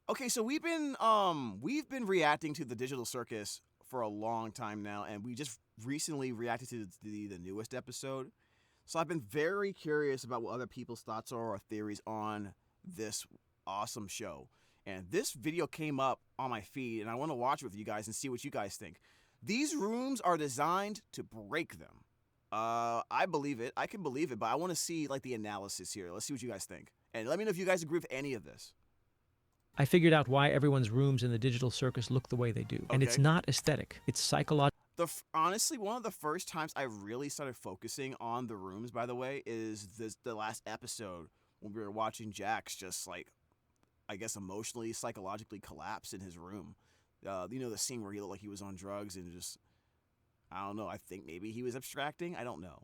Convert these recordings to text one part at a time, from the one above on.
Okay, so we've been reacting to the Digital Circus for a long time now, and we just recently reacted to the newest episode. So I've been very curious about what other people's thoughts are or theories on this awesome show. And this video came up on my feed, and I want to watch it with you guys and see what you guys think. These rooms are designed to break them. I believe it. I can believe it, but I want to see like the analysis here. Let's see what you guys think. And let me know if you guys agree with any of this. I figured out why everyone's rooms in the Digital Circus look the way they do. And it's not aesthetic. It's psychological. Honestly, one of the first times I really started focusing on the rooms, by the way, is the last episode when we were watching Jax just like, I guess, emotionally, psychologically collapse in his room. You know, the scene where he looked like he was on drugs and just, I don't know, I think maybe he was abstracting. I don't know.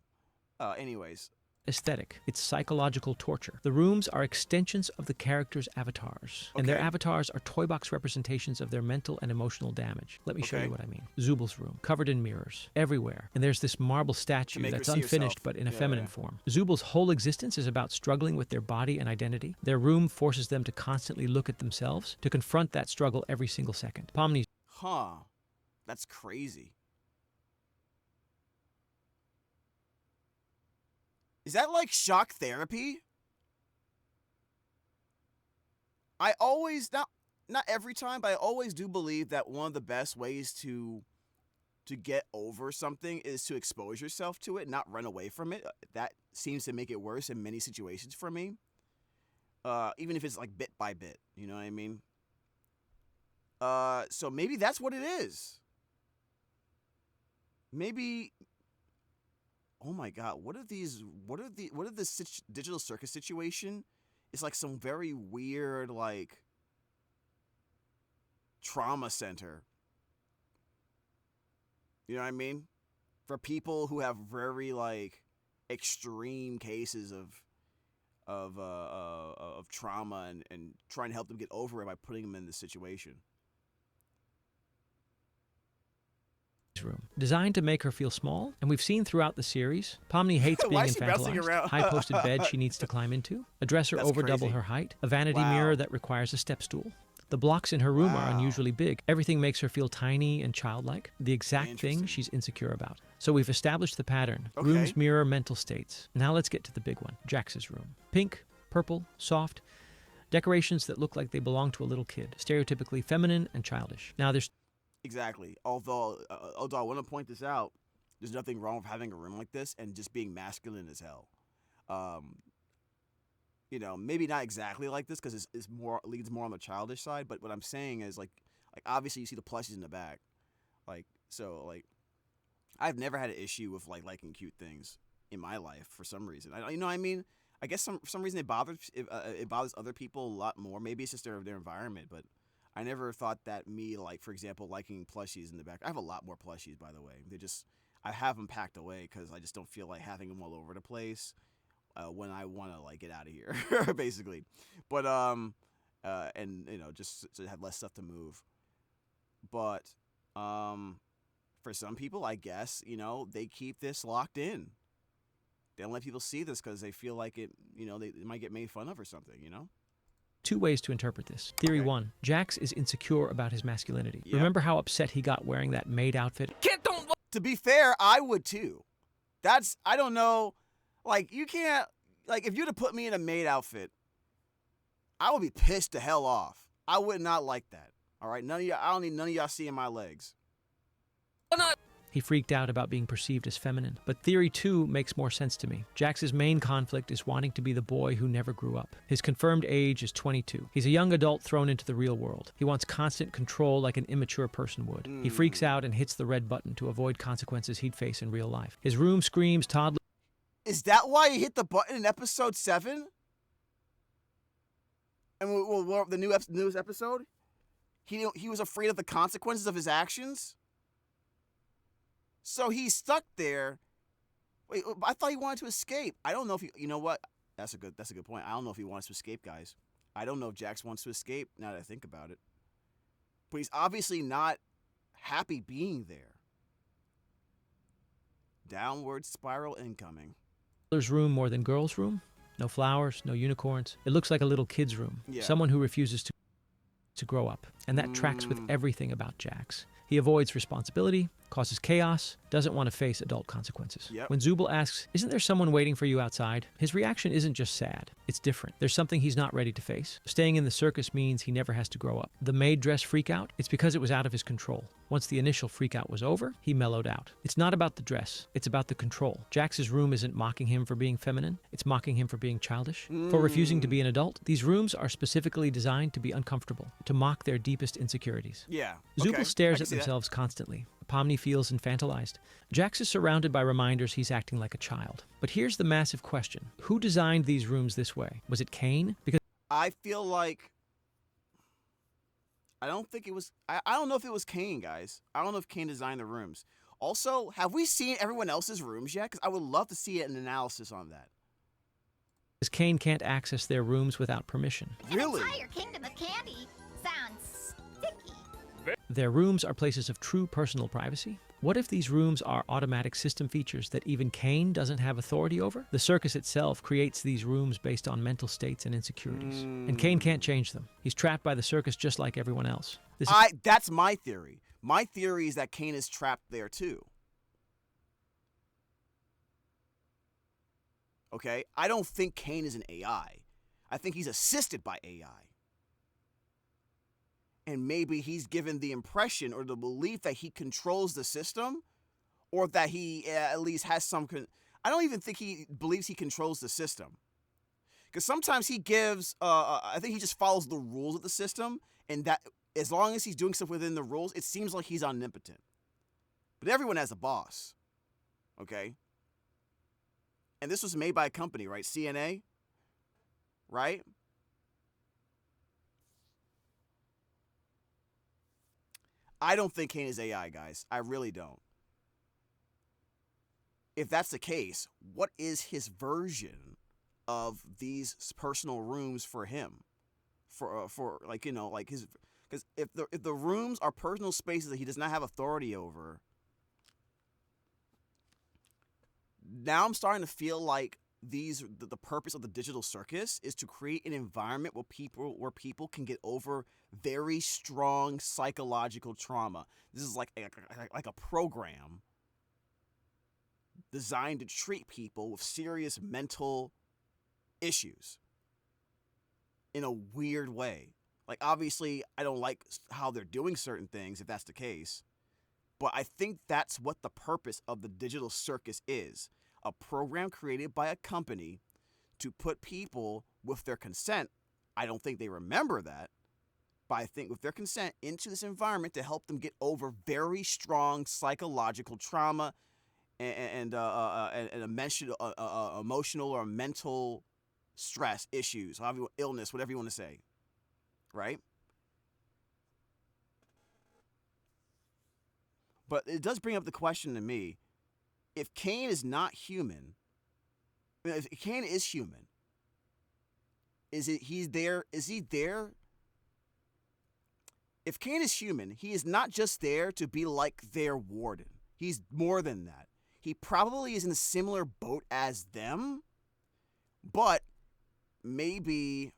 Anyways. Aesthetic. It's psychological torture. The rooms are extensions of the characters' avatars. And their avatars are toy box representations of their mental and emotional damage. Let me show you what I mean. Zubul's room, covered in mirrors, everywhere. And there's this marble statue that's unfinished but in a feminine form. Zubul's whole existence is about struggling with their body and identity. Their room forces them to constantly look at themselves, to confront that struggle every single second. Pomni's... Huh. That's crazy. Is that like shock therapy? I always, not every time, but I always do believe that one of the best ways to get over something is to expose yourself to it, not run away from it. That seems to make it worse in many situations for me. Even if it's like bit by bit, you know what I mean? So maybe that's what it is. Maybe... Oh my God! What if this Digital Circus situation is like some very weird like trauma center? You know what I mean? For people who have very like extreme cases of trauma and trying to help them get over it by putting them in this situation. Room. Designed to make her feel small, and we've seen throughout the series, Pomni hates being infantilized, high-posted bed she needs to climb into, a dresser over double her height, a vanity mirror that requires a step stool. The blocks in her room are unusually big. Everything makes her feel tiny and childlike, the exact thing she's insecure about. So we've established the pattern. Rooms mirror mental states. Now let's get to the big one, Jax's room. Pink, purple, soft, decorations that look like they belong to a little kid, stereotypically feminine and childish. Now there's... Exactly. Although I want to point this out, there's nothing wrong with having a room like this and just being masculine as hell. You know, maybe not exactly like this because it's more leads more on the childish side. But what I'm saying is like obviously you see the plushies in the back, like I've never had an issue with like liking cute things in my life for some reason. You know what I mean? I guess for some reason it bothers other people a lot more. Maybe it's just their environment, but. I never thought that me, like, for example, liking plushies in the back. I have a lot more plushies, by the way. I have them packed away because I just don't feel like having them all over the place when I want to, like, get out of here, basically. But, and, you know, just to have less stuff to move. But for some people, I guess, you know, they keep this locked in. They don't let people see this because they feel like it, you know, they might get made fun of or something, you know? Two ways to interpret this. Theory 1. Jax is insecure about his masculinity. Yep. Remember how upset he got wearing that maid outfit? To be fair, I would too. I don't know, like, you can't, like, if you'd have put me in a maid outfit, I would be pissed the hell off. I would not like that, all right? I don't need none of y'all seeing my legs. He freaked out about being perceived as feminine. But theory 2 makes more sense to me. Jax's main conflict is wanting to be the boy who never grew up. His confirmed age is 22. He's a young adult thrown into the real world. He wants constant control like an immature person would. He freaks out and hits the red button to avoid consequences he'd face in real life. His room screams toddler. Is that why he hit the button in episode 7? And the newest episode? He was afraid of the consequences of his actions? So he's stuck there. Wait, I thought he wanted to escape. I don't know if you know what? That's a good point. I don't know if he wants to escape, guys. I don't know if Jax wants to escape now that I think about it. But he's obviously not happy being there. Downward spiral incoming. Room more than girl's room. No flowers, no unicorns. It looks like a little kid's room. Yeah. Someone who refuses to... to grow up, and that tracks with everything about Jax. He avoids responsibility, causes chaos, doesn't want to face adult consequences. Yep. When Zooble asks, "Isn't there someone waiting for you outside?" his reaction isn't just sad. It's different. There's something he's not ready to face. Staying in the circus means he never has to grow up. The maid dress freakout, it's because it was out of his control. Once the initial freakout was over, he mellowed out. It's not about the dress. It's about the control. Jax's room isn't mocking him for being feminine. It's mocking him for being childish. For refusing to be an adult. These rooms are specifically designed to be uncomfortable, to mock their deepest insecurities. Yeah. Zooble stares at themselves constantly. Pomni feels infantilized. Jax is surrounded by reminders he's acting like a child. But here's the massive question. Who designed these rooms this way? Was it Kane? Because I feel like... I don't think it was... I don't know if it was Kane, guys. I don't know if Kane designed the rooms. Also, have we seen everyone else's rooms yet? Because I would love to see an analysis on that. Kane can't access their rooms without permission. Really? An entire kingdom of candy sounds sticky. Their rooms are places of true personal privacy. What if these rooms are automatic system features that even Kane doesn't have authority over? The circus itself creates these rooms based on mental states and insecurities. And Kane can't change them. He's trapped by the circus just like everyone else. That's my theory. My theory is that Kane is trapped there too. Okay? I don't think Kane is an AI. I think he's assisted by AI. And maybe he's given the impression or the belief that he controls the system, or that he at least has some... I don't even think he believes he controls the system. Because sometimes he gives... I think he just follows the rules of the system, and that as long as he's doing stuff within the rules, it seems like he's omnipotent. But everyone has a boss. Okay? And this was made by a company, right? CNA? Right? I don't think Kane is AI, guys. I really don't. If that's the case, what is his version of these personal rooms for him? For like, you know, like his... Because if the rooms are personal spaces that he does not have authority over, now I'm starting to feel like the purpose of the digital circus is to create an environment where people can get over very strong psychological trauma. This is like a program designed to treat people with serious mental issues in a weird way. Like, obviously, I don't like how they're doing certain things, if that's the case. But I think that's what the purpose of the digital circus is. A program created by a company to put people, with their consent, I don't think they remember that, but I think with their consent, into this environment to help them get over very strong psychological trauma and emotional or mental stress issues, illness, whatever you want to say. Right? But it does bring up the question to me, if Kane is not human, if Kane is human, is he there? If Kane is human, he is not just there to be like their warden. He's more than that. He probably is in a similar boat as them, but maybe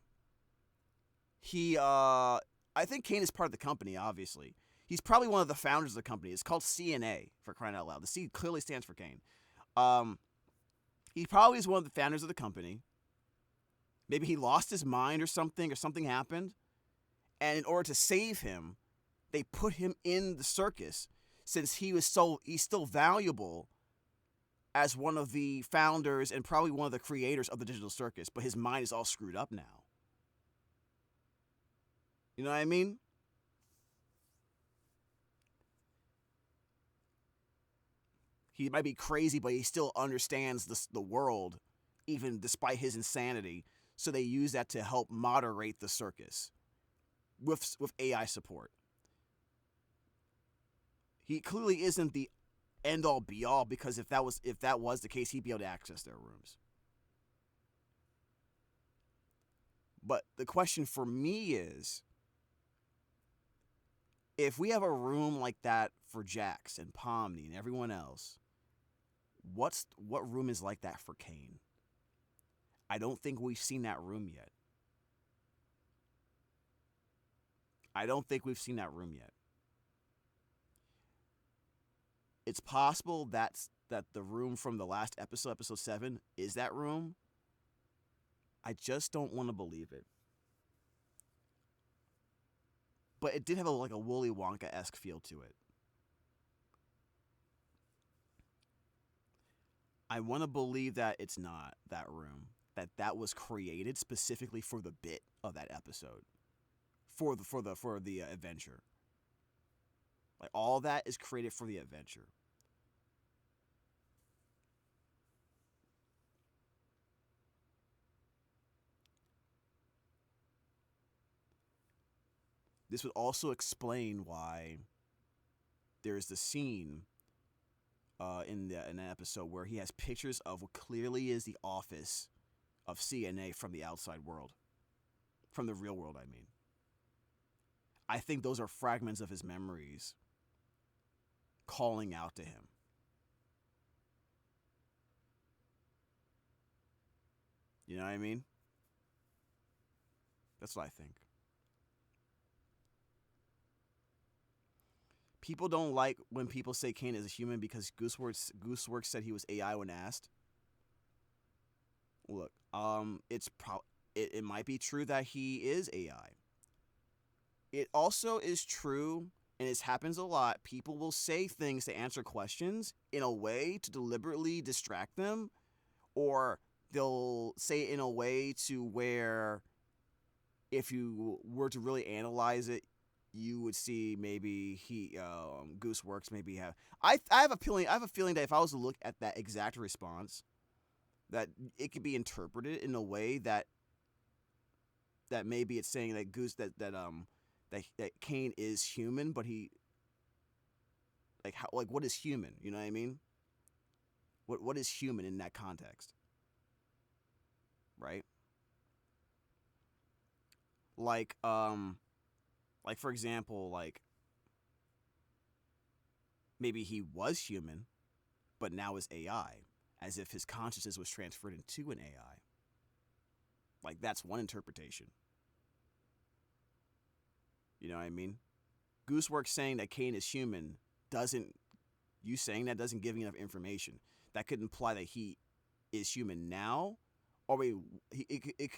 I think Kane is part of the company, obviously. He's probably one of the founders of the company. It's called CNA, for crying out loud. The C clearly stands for Kane. He probably is one of the founders of the company. Maybe he lost his mind or something happened. And in order to save him, they put him in the circus, since he's still valuable as one of the founders and probably one of the creators of the digital circus, but his mind is all screwed up now. You know what I mean? He might be crazy, but he still understands the world, even despite his insanity. So they use that to help moderate the circus with AI support. He clearly isn't the end-all be-all, because if that was the case, he'd be able to access their rooms. But the question for me is, if we have a room like that for Jax and Pomni and everyone else, what room is like that for Kane? I don't think we've seen that room yet. I don't think we've seen that room yet. It's possible that the room from the last episode, episode 7, is that room. I just don't want to believe it. But it did have a Willy Wonka-esque feel to it. I want to believe that it's not that room. That was created specifically for the bit of that episode. For the adventure. Like, all that is created for the adventure. This would also explain why there's the scene in an episode where he has pictures of what clearly is the office of CNA from the outside world. From the real world, I mean. I think those are fragments of his memories calling out to him. You know what I mean? That's what I think. People don't like when people say Kane is a human because Gooseworks said he was AI when asked. Look, it might be true that he is AI. It also is true, and it happens a lot, people will say things to answer questions in a way to deliberately distract them, or they'll say it in a way to where if you were to really analyze it, you would see maybe Gooseworks maybe have. I have a feeling that if I was to look at that exact response, that it could be interpreted in a way that maybe it's saying that that Kane is human, but he what is human? You know what I mean? What is human in that context? Right? Like for example, maybe he was human, but now is AI, as if his consciousness was transferred into an AI. Like, that's one interpretation. You know what I mean? Gooseworks saying that Kane is human doesn't give enough information. That could imply that he is human now, or it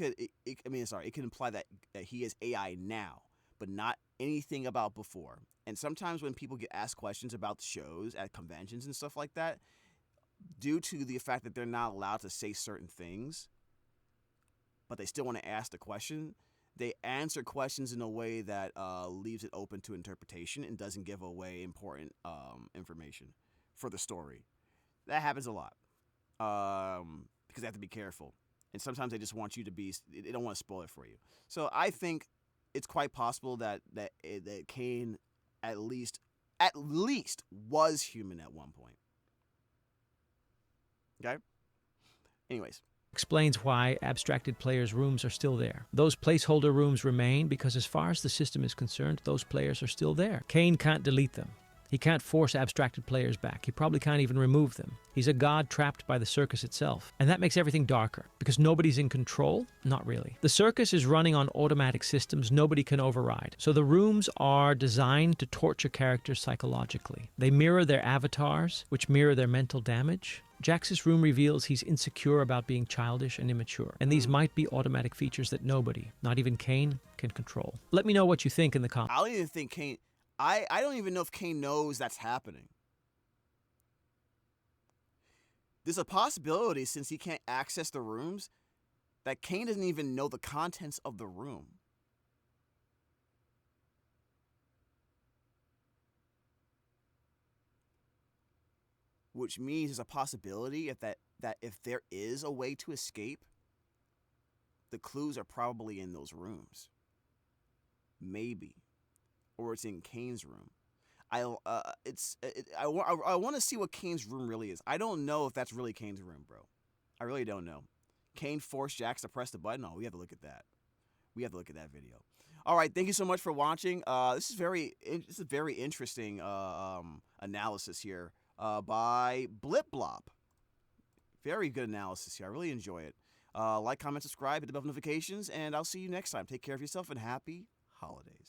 could imply that he is AI now, but not anything about before. And sometimes when people get asked questions about the shows at conventions and stuff like that, due to the fact that they're not allowed to say certain things, but they still want to ask the question, they answer questions in a way that leaves it open to interpretation and doesn't give away important information for the story. That happens a lot because they have to be careful. And sometimes they just want you to be, they don't want to spoil it for you. So I think it's quite possible that Kane at least was human at one point. Okay? Anyways. Explains why abstracted players' rooms are still there. Those placeholder rooms remain because as far as the system is concerned, those players are still there. Kane can't delete them. He can't force abstracted players back. He probably can't even remove them. He's a god trapped by the circus itself. And that makes everything darker, because nobody's in control? Not really. The circus is running on automatic systems nobody can override. So the rooms are designed to torture characters psychologically. They mirror their avatars, which mirror their mental damage. Jax's room reveals he's insecure about being childish and immature. And these might be automatic features that nobody, not even Kane, can control. Let me know what you think in the comments. I don't even think Kane... I don't even know if Kane knows that's happening. There's a possibility, since he can't access the rooms, that Kane doesn't even know the contents of the room. Which means there's a possibility that if there is a way to escape, the clues are probably in those rooms. Maybe. Or it's in Kane's room. I want to see what Kane's room really is. I don't know if that's really Kane's room, bro. I really don't know. Kane forced Jax to press the button. Oh, we have to look at that. We have to look at that video. All right, thank you so much for watching. This is very interesting analysis here by BlipBlop. Very good analysis here. I really enjoy it. Like, comment, subscribe, hit the bell notifications, and I'll see you next time. Take care of yourself and happy holidays.